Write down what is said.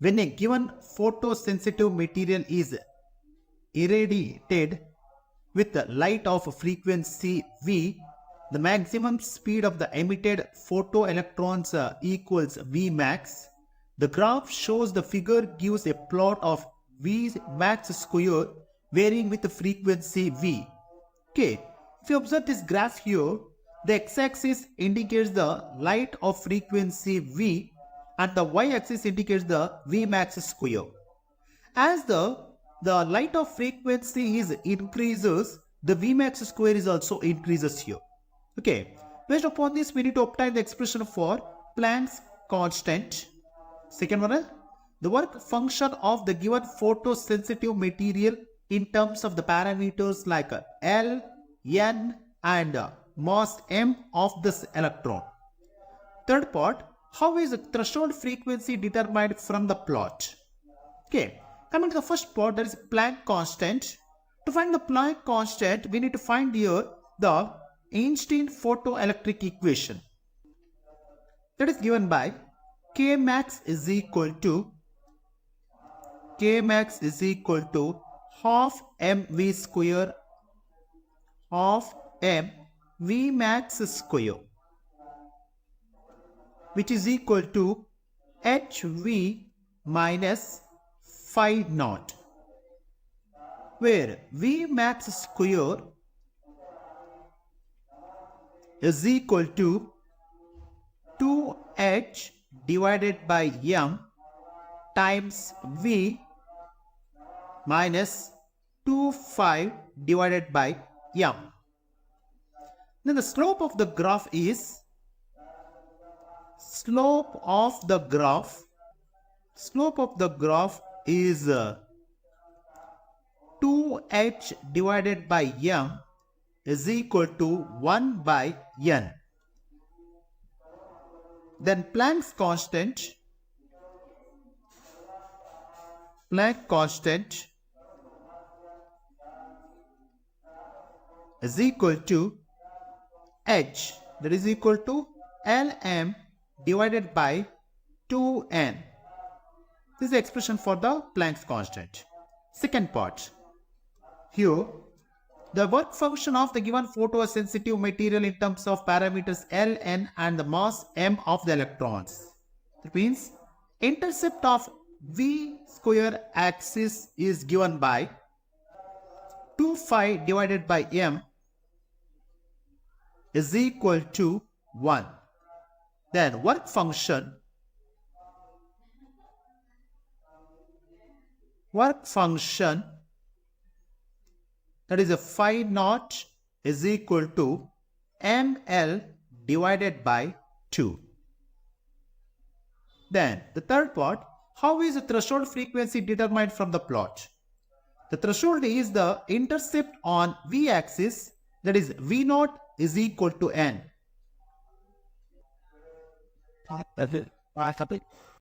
When a given photosensitive material is irradiated with the light of frequency V, the maximum speed of the emitted photoelectrons equals V max. The graph shows the figure gives a plot of V max square varying with the frequency V. Okay, if you observe this graph here, the x-axis indicates the light of frequency V and the y-axis indicates the V max square. As the light of frequency is increases, the V max square is also increases here. Okay, based upon this, we need to obtain the expression for Planck's constant. Second one, the work function of the given photosensitive material in terms of the parameters like L, N and mass m of this electron. Third part, how is the threshold frequency determined from the plot? Okay, coming to the first part, that is Planck constant. To find the Planck constant, we need to find here the Einstein photoelectric equation. That is given by K max is equal to half mv square half m V max square, which is equal to hv minus phi naught, where V max square is equal to 2h divided by m times V minus 2 phi divided by m. Then the slope of the graph is 2h divided by m is equal to 1 by n. Then Planck constant is equal to h, that is equal to Lm divided by 2n. This is the expression for the Planck's constant. Second part, here the work function of the given photosensitive material in terms of parameters L, N and the mass m of the electrons. That means intercept of V square axis is given by 2 phi divided by m is equal to 1. Then work function that is a phi naught is equal to ml divided by 2. Then the third part, how is the threshold frequency determined from the plot? The threshold is the intercept on V axis, that is V naught is equal to n.